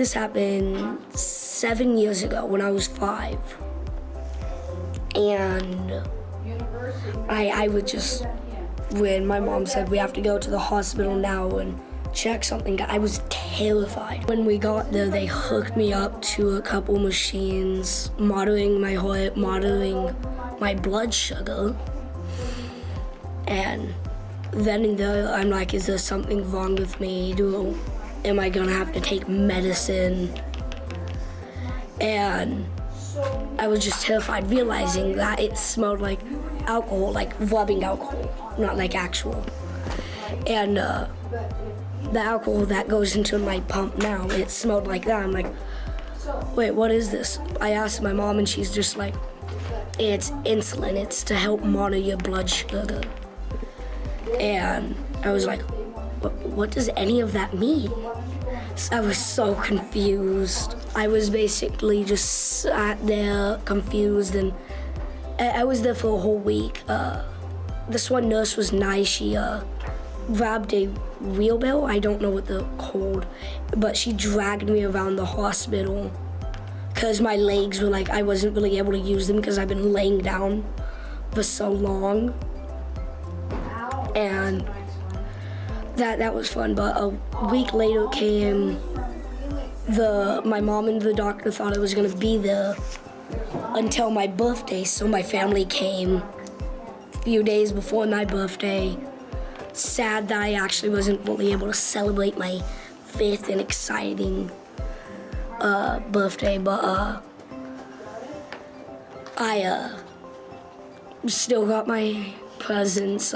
This happened 7 years ago when I was 5. And I would just, when my mom said we have to go to the hospital now and check something, I was terrified. When we got there, they hooked me up to a couple machines, monitoring my heart, monitoring my blood sugar. And then and there, I'm like, is there something wrong with me? Am I gonna have to take medicine? And I was just terrified, realizing that it smelled like alcohol, like rubbing alcohol, not like actual. And the alcohol that goes into my pump now, it smelled like that. I'm like, wait, what is this? I asked my mom and she's just like, it's insulin, it's to help monitor your blood sugar. And I was like, what does any of that mean? So I was so confused. I was basically just sat there confused, and I was there for a whole week. This one nurse was nice. She grabbed a wheelbarrow, I don't know what they're called, but she dragged me around the hospital because my legs were like, I wasn't really able to use them because I've been laying down for so long. And that was fun, but a week later came, my mom and the doctor thought I was gonna be there until my birthday, so my family came a few days before my birthday. Sad that I actually wasn't really able to celebrate my 5th and exciting birthday, but I still got my presents.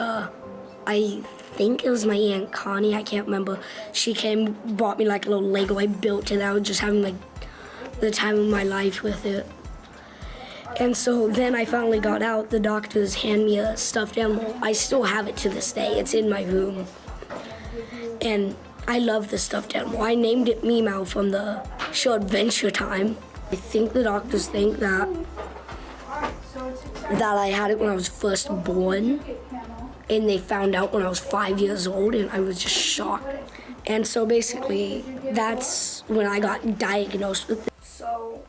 I think it was my Aunt Connie, I can't remember. She came, bought me like a little Lego. I built it. I was just having like the time of my life with it. And so then I finally got out. The doctors handed me a stuffed animal. I still have it to this day. It's in my room. And I love the stuffed animal. I named it Meow from the show Adventure Time. I think the doctors think that I had it when I was first born. And they found out when I was 5 years old, and I was just shocked. And so basically, that's when I got diagnosed with it. So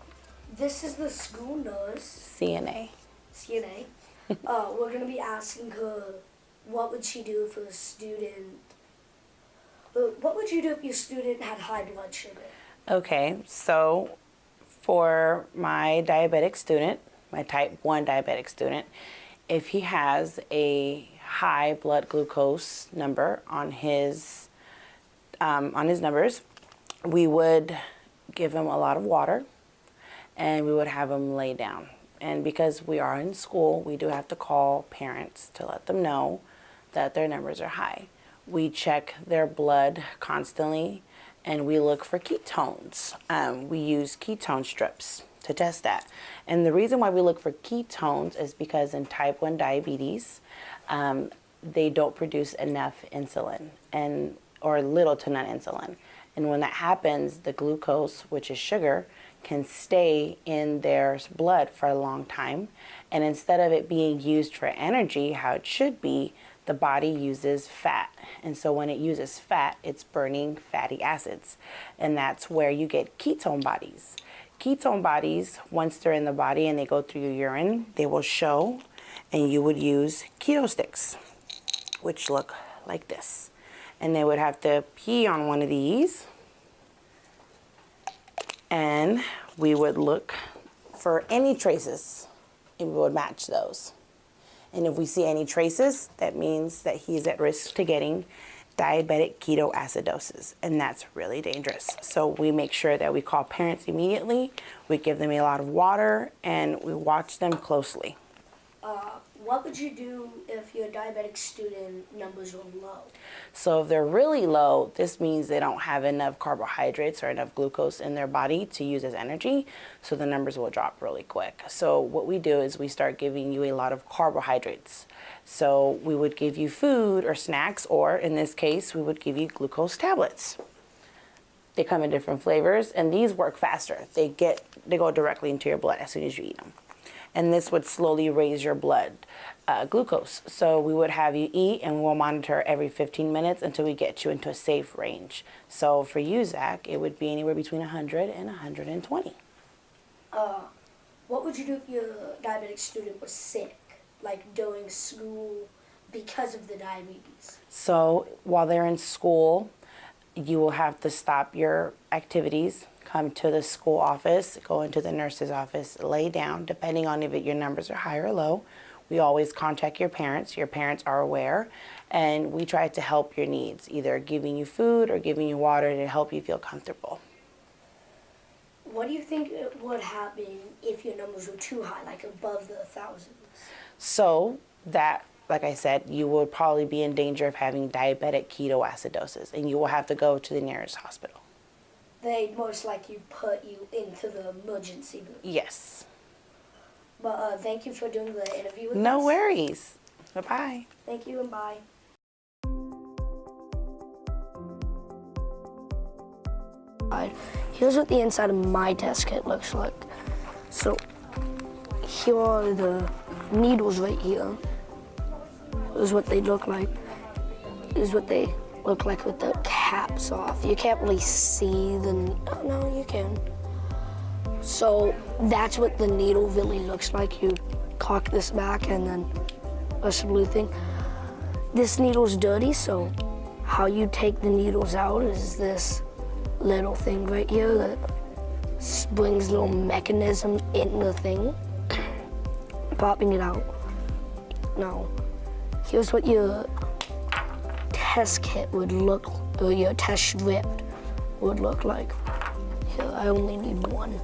this is the school nurse. CNA. CNA. We're gonna be asking her, what would she do if a student, what would you do if your student had high blood sugar? Okay, so for my diabetic student, my type 1 diabetic student, if he has a high blood glucose number on his numbers, we would give him a lot of water and we would have him lay down. And because we are in school, we do have to call parents to let them know that their numbers are high. We check their blood constantly and we look for ketones. We use ketone strips to test that. And the reason why we look for ketones is because in type 1 diabetes, they don't produce enough insulin or little to none insulin. And when that happens, the glucose, which is sugar, can stay in their blood for a long time. And instead of it being used for energy, how it should be, the body uses fat. And so when it uses fat, it's burning fatty acids. And that's where you get ketone bodies. Ketone bodies, once they're in the body and they go through your urine, they will show, and you would use keto sticks, which look like this. And they would have to pee on one of these, and we would look for any traces and we would match those. And if we see any traces, that means that he's at risk to getting diabetic ketoacidosis, and that's really dangerous. So we make sure that we call parents immediately, we give them a lot of water, and we watch them closely. What would you do if your diabetic student numbers were low? So if they're really low, this means they don't have enough carbohydrates or enough glucose in their body to use as energy, so the numbers will drop really quick. So what we do is we start giving you a lot of carbohydrates. So we would give you food or snacks, or in this case, we would give you glucose tablets. They come in different flavors, and these work faster. They go directly into your blood as soon as you eat them. and this would slowly raise your blood glucose. So we would have you eat, and we'll monitor every 15 minutes until we get you into a safe range. So for you, Zach, it would be anywhere between 100 and 120. What would you do if your diabetic student was sick, like during school, because of the diabetes? So while they're in school, you will have to stop your activities, come to the school office, go into the nurse's office, lay down, depending on if your numbers are high or low. We always contact your parents. Your parents are aware, and we try to help your needs, either giving you food or giving you water to help you feel comfortable. What do you think would happen if your numbers were too high, like above the thousands? So that, like I said, you will probably be in danger of having diabetic ketoacidosis, and you will have to go to the nearest hospital. They'd most likely put you into the emergency room. Yes. But thank you for doing the interview with us. No worries. Bye-bye. Thank you and bye. Here's what the inside of my test kit looks like. So here are the needles right here. This is what they look like. This is what they look like with the caps off. You can't really see the, oh no, you can. So that's what the needle really looks like. You cock this back and then that's the blue thing. This needle's dirty, so how you take the needles out is this little thing right here that brings a little mechanism in the thing, popping it out. Now, here's what your test kit would look, or your test strip would look like. Here, I only need one.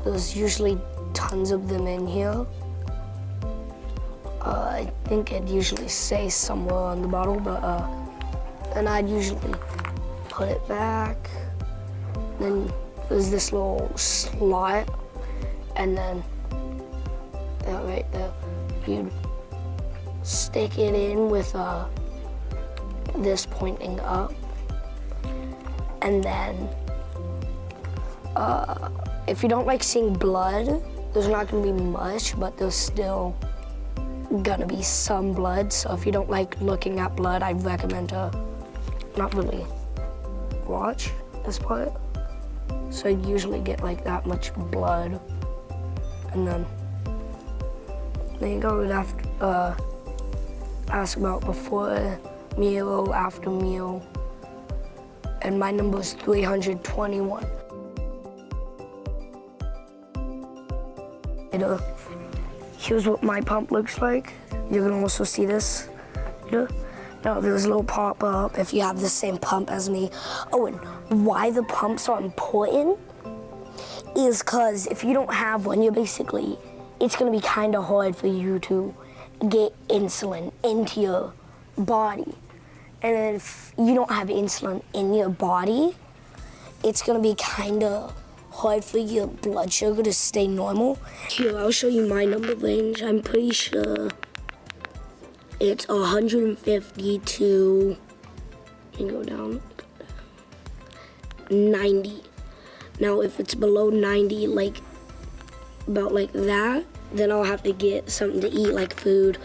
There's usually tons of them in here. I think it'd usually say somewhere on the bottle, but and I'd usually put it back. Then there's this little slot, and then that right there, you'd stick it in with this pointing up, and then if you don't like seeing blood, there's not gonna be much, but there's still gonna be some blood. So if you don't like looking at blood, I'd recommend to not really watch this part. So you usually get like that much blood, and then you go would after ask about before meal, after meal, and my number is 321. Here's what my pump looks like. You can also see this. Now there's a little pop-up if you have the same pump as me. Oh, and why the pumps are important is because if you don't have one, it's gonna be kind of hard for you to get insulin into your body. And if you don't have insulin in your body, it's gonna be kind of hard for your blood sugar to stay normal. Here, I'll show you my number range. I'm pretty sure it's 150 to, you go down, 90. Now, if it's below 90, like about like that, then I'll have to get something to eat, like food.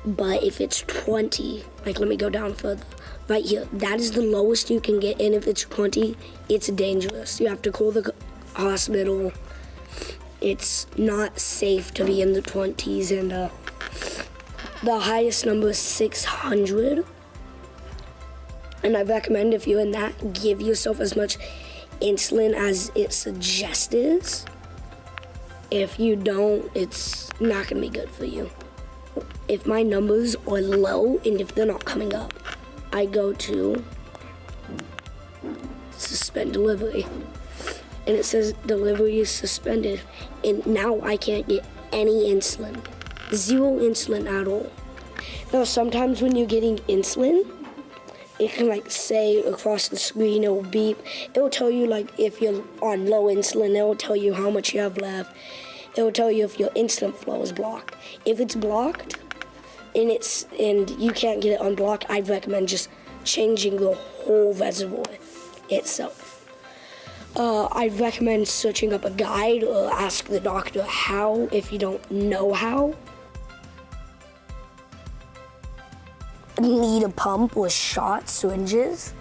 But if it's 20, like let me go down further. Right here, that is the lowest you can get, and if it's 20, it's dangerous. You have to call the hospital. It's not safe to be in the 20s, and the highest number is 600. And I recommend if you're in that, give yourself as much insulin as it suggests. If you don't, it's not gonna be good for you. If my numbers are low and if they're not coming up, I go to suspend delivery. And it says delivery is suspended. And now I can't get any insulin. Zero insulin at all. Now sometimes when you're getting insulin, it can like say across the screen, it will beep. It will tell you like if you're on low insulin, it will tell you how much you have left. It will tell you if your insulin flow is blocked. If it's blocked and you can't get it unblocked, I'd recommend just changing the whole reservoir itself. I'd recommend searching up a guide or ask the doctor how if you don't know how. Need a pump or shots, syringes.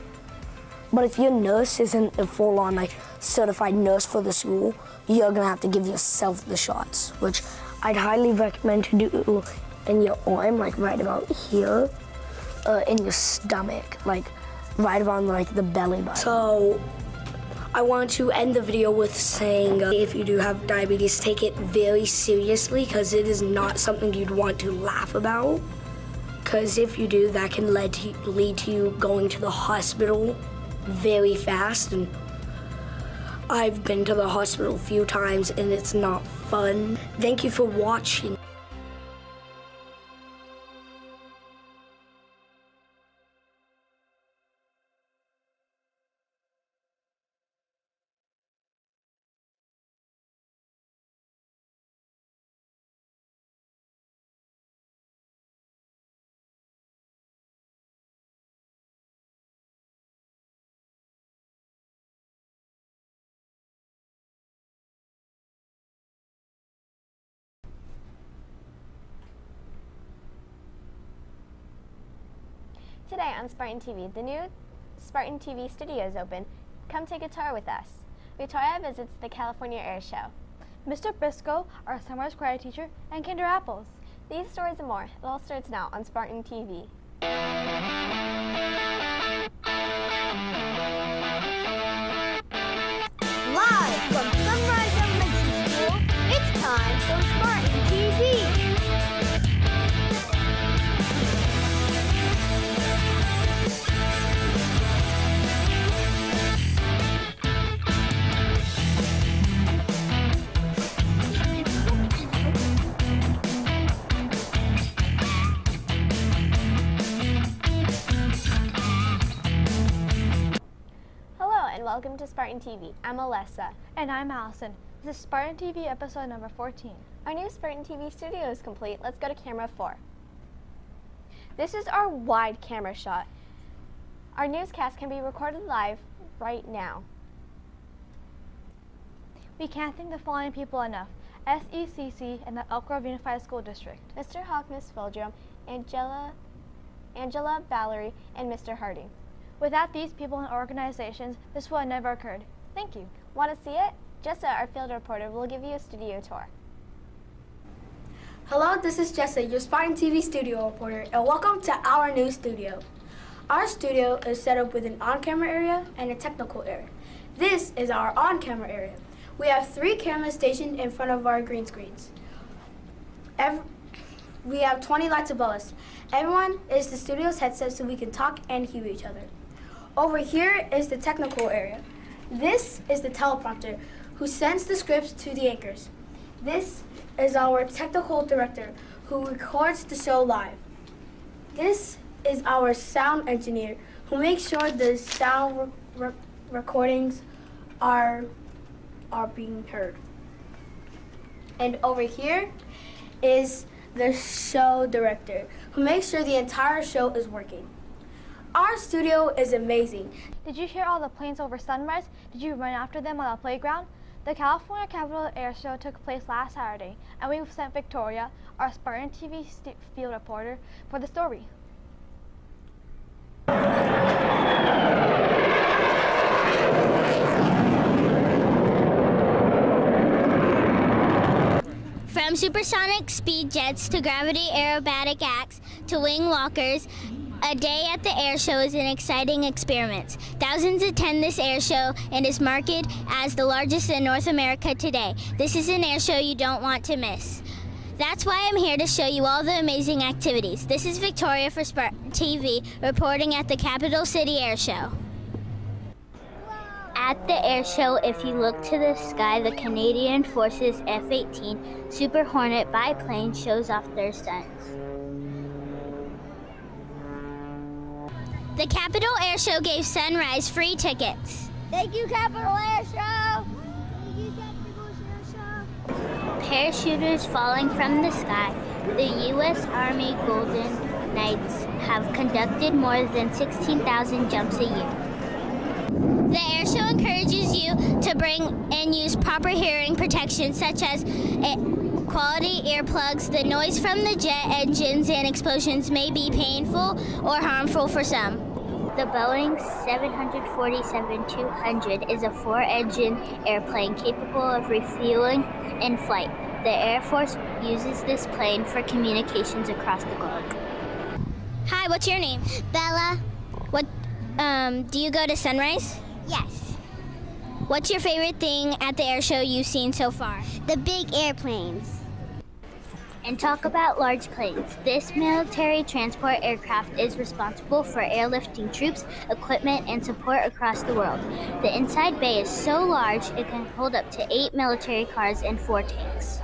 But if your nurse isn't a full-on like certified nurse for the school, you're gonna have to give yourself the shots, which I'd highly recommend to do in your arm, like right about here, in your stomach, like right around like the belly button. So I want to end the video with saying if you do have diabetes, take it very seriously because it is not something you'd want to laugh about. Because if you do, that can lead to you going to the hospital very fast. And I've been to the hospital a few times and it's not fun. Thank you for watching. Today on Spartan TV, the new Spartan TV studio is open. Come take a tour with us. Victoria visits the California Air Show. Mr. Briscoe, our summer karate teacher, and Kinder Apples. These stories and more, it all starts now on Spartan TV. Live from Sunrise Elementary School, it's time for Spartan TV. Welcome to Spartan TV. I'm Alessa. And I'm Allison. This is Spartan TV episode number 14. Our new Spartan TV studio is complete. Let's go to camera 4. This is our wide camera shot. Our newscast can be recorded live right now. We can't thank the following people enough. SECC and the Elk Grove Unified School District. Mr. Hawk, Miss Fildrum, Angela, Valerie, and Mr. Harding. Without these people and organizations, this would have never occurred. Thank you. Want to see it? Jessa, our field reporter, will give you a studio tour. Hello, this is Jessa, your Spartan TV studio reporter, and welcome to our new studio. Our studio is set up with an on-camera area and a technical area. This is our on-camera area. We have 3 cameras stationed in front of our green screens. We have 20 lights above us. Everyone is the studio's headset so we can talk and hear each other. Over here is the technical area. This is the teleprompter who sends the scripts to the anchors. This is our technical director who records the show live. This is our sound engineer who makes sure the sound recordings are being heard. And over here is the show director who makes sure the entire show is working. Our studio is amazing. Did you hear all the planes over Sunrise? Did you run after them on the playground? The California Capitol Air Show took place last Saturday, and we sent Victoria, our Spartan TV field reporter, for the story. From supersonic speed jets to gravity aerobatic acts to wing walkers, a day at the air show is an exciting experience. Thousands attend this air show and is marketed as the largest in North America today. This is an air show you don't want to miss. That's why I'm here to show you all the amazing activities. This is Victoria for Spartan TV reporting at the Capital City Air Show. At the air show, if you look to the sky, the Canadian Forces F-18 Super Hornet biplane shows off their stunts. The Capital Air Show gave Sunrise free tickets. Thank you, Capital Air Show! Thank you, Capital Air Show! Parachuters falling from the sky, the U.S. Army Golden Knights have conducted more than 16,000 jumps a year. The air show encourages you to bring and use proper hearing protection such as quality earplugs. The noise from the jet engines and explosions may be painful or harmful for some. The Boeing 747-200 is a 4-engine airplane capable of refueling in flight. The Air Force uses this plane for communications across the globe. Hi, what's your name? Bella. What, do you go to Sunrise? Yes. What's your favorite thing at the air show you've seen so far? The big airplanes. And talk about large planes. This military transport aircraft is responsible for airlifting troops, equipment, and support across the world. The inside bay is so large it can hold up to 8 military cars and 4 tanks.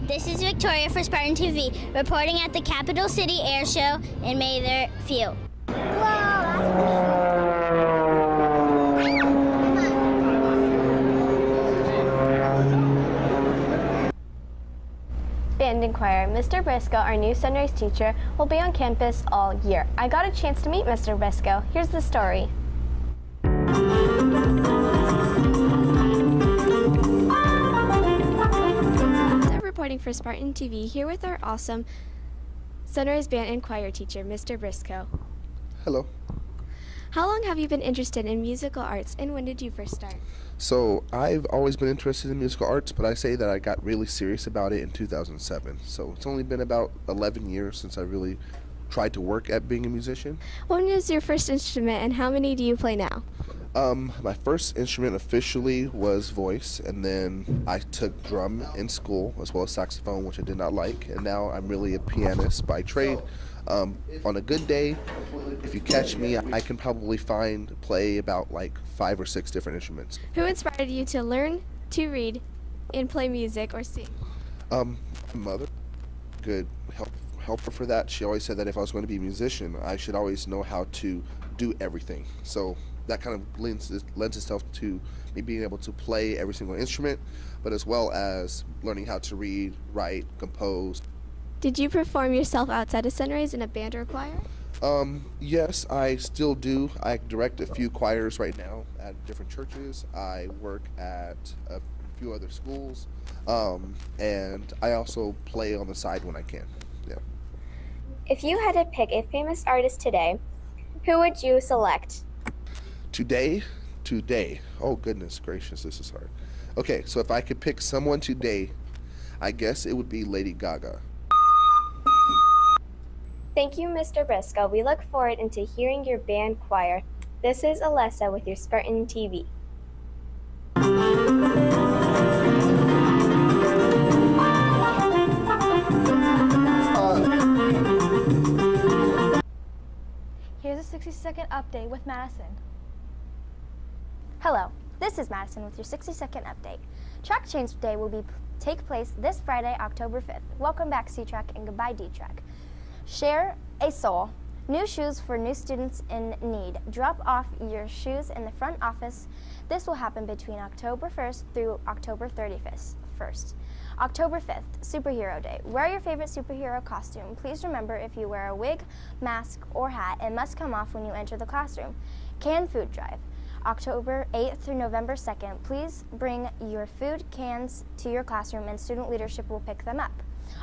This is Victoria for Spartan TV, reporting at the Capital City Air Show in Mather Field. Band and choir. Mr. Briscoe, our new Sunrise teacher, will be on campus all year. I got a chance to meet Mr. Briscoe. Here's the story. Reporting for Spartan TV, here with our awesome Sunrise Band and Choir teacher, Mr. Briscoe. Hello. How long have you been interested in musical arts, and when did you first start? So I've always been interested in musical arts, but I say that I got really serious about it in 2007. So it's only been about 11 years since I really tried to work at being a musician. When was your first instrument, and how many do you play now? My first instrument officially was voice, and then I took drum in school as well as saxophone, which I did not like, and now I'm really a pianist by trade. On a good day, if you catch me, I can probably play about like 5 or 6 different instruments. Who inspired you to learn to read and play music or sing? My mother, good helper for that. She always said that if I was going to be a musician, I should always know how to do everything. So that kind of lends itself to me being able to play every single instrument, but as well as learning how to read, write, compose. Did you perform yourself outside of Sunrise in a band or choir? Yes, I still do. I direct a few choirs right now at different churches. I work at a few other schools, and I also play on the side when I can. Yeah. If you had to pick a famous artist today, who would you select? Today? Oh goodness gracious, this is hard. Okay, so if I could pick someone today, I guess it would be Lady Gaga. Thank you, Mr. Briscoe. We look forward into hearing your band choir. This is Alessa with your Spartan TV. Here's a 60-second update with Madison. Hello, this is Madison with your 60-second update. Track Change Day will take place this Friday, October 5th. Welcome back, C-Track, and goodbye, D-Track. Share a soul. New shoes for new students in need. Drop off your shoes in the front office. This will happen between October 1st through October 31st. October 5th, Superhero Day. Wear your favorite superhero costume. Please remember, if you wear a wig, mask, or hat, it must come off when you enter the classroom. Canned food drive. October 8th through November 2nd. Please bring your food cans to your classroom and student leadership will pick them up.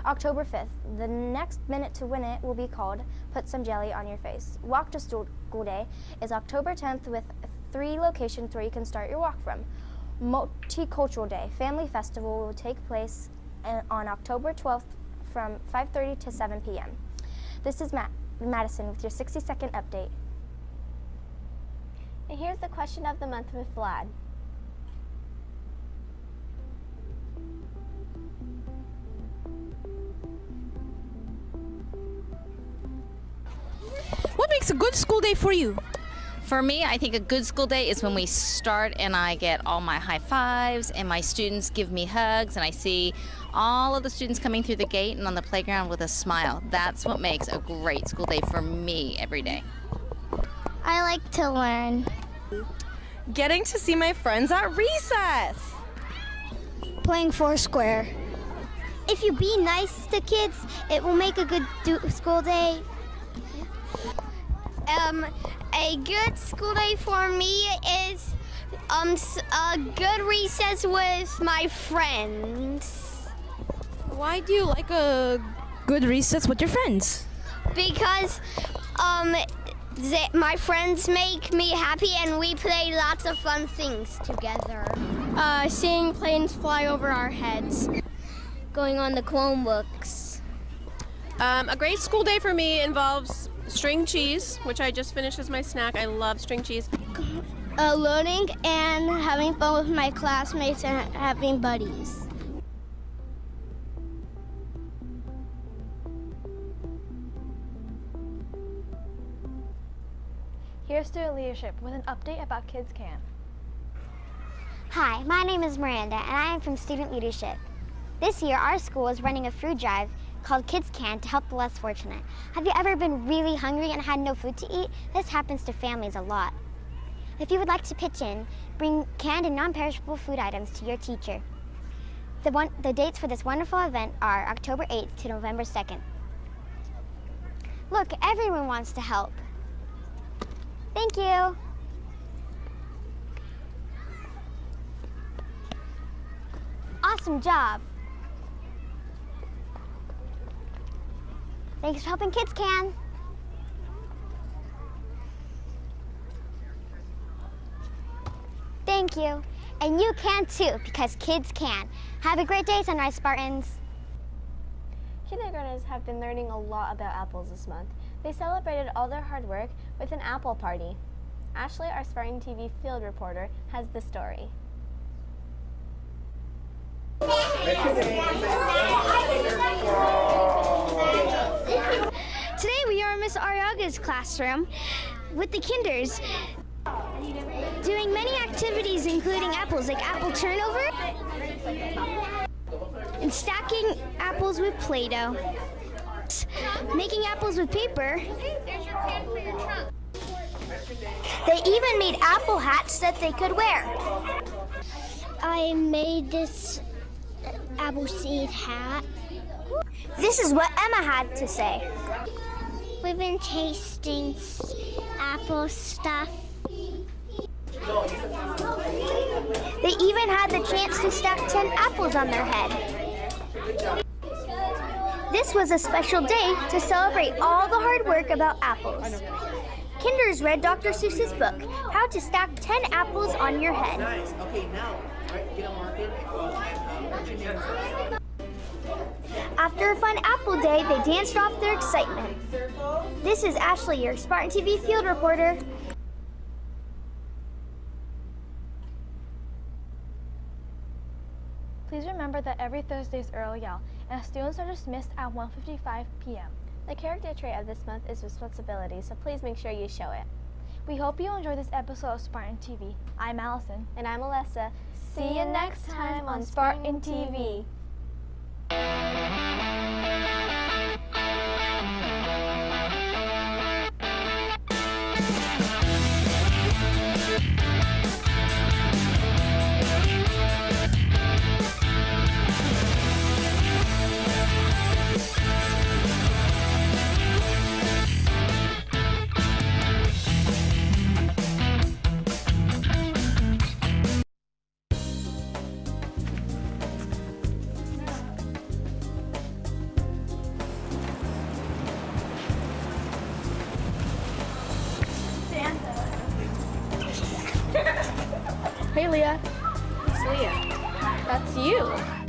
October 5th, the next minute to win it will be called Put Some Jelly on Your Face. Walk to School Day is October 10th with 3 locations where you can start your walk from. Multicultural Day, Family Festival will take place on October 12th from 5:30 to 7 p.m. This is Madison with your 60-second update. And here's the question of the month with Vlad. What makes a good school day for you? For me, I think a good school day is when we start and I get all my high fives and my students give me hugs and I see all of the students coming through the gate and on the playground with a smile. That's what makes a great school day for me every day. I like to learn. Getting to see my friends at recess. Playing Foursquare. If you be nice to kids, it will make a good school day. A good school day for me is a good recess with my friends. Why do you like a good recess with your friends? Because my friends make me happy and we play lots of fun things together. Seeing planes fly over our heads. Going on the Chromebooks. A great school day for me involves string cheese, which I just finished as my snack. I love string cheese. Learning and having fun with my classmates and having buddies. Here's student leadership with an update about Kids Can. Hi, my name is Miranda and I am from Student Leadership. This year our school is running a food drive called Kids Can to help the less fortunate. Have you ever been really hungry and had no food to eat? This happens to families a lot. If you would like to pitch in, bring canned and non-perishable food items to your teacher. The dates for this wonderful event are October 8th to November 2nd. Look, everyone wants to help. Thank you. Awesome job. Thanks for helping Kids Can. Thank you. And you can too, because kids can. Have a great day, Sunrise Spartans. Kindergartners have been learning a lot about apples this month. They celebrated all their hard work with an apple party. Ashley, our Spartan TV field reporter, has the story. Today we are in Miss Ariaga's classroom with the kinders, doing many activities including apples like apple turnover and stacking apples with Play-Doh, making apples with paper. They even made apple hats that they could wear. I made this apple seed hat. This is what Emma had to say. We've been tasting apple stuff. They even had the chance to stack 10 apples on their head. This was a special day to celebrate all the hard work about apples. Kinders read Dr. Seuss's book, How to Stack 10 Apples on Your Head. Nice. Okay, now, get a market and your name. After a fun apple day, they danced off their excitement. This is Ashley, your Spartan TV field reporter. Please remember that every Thursday is Early Yell, and students are dismissed at 1:55 p.m. The character trait of this month is responsibility, so please make sure you show it. We hope you enjoyed this episode of Spartan TV. I'm Allison. And I'm Alessa. See you next time on Spartan TV. Hey, Leah. It's Leah. That's you.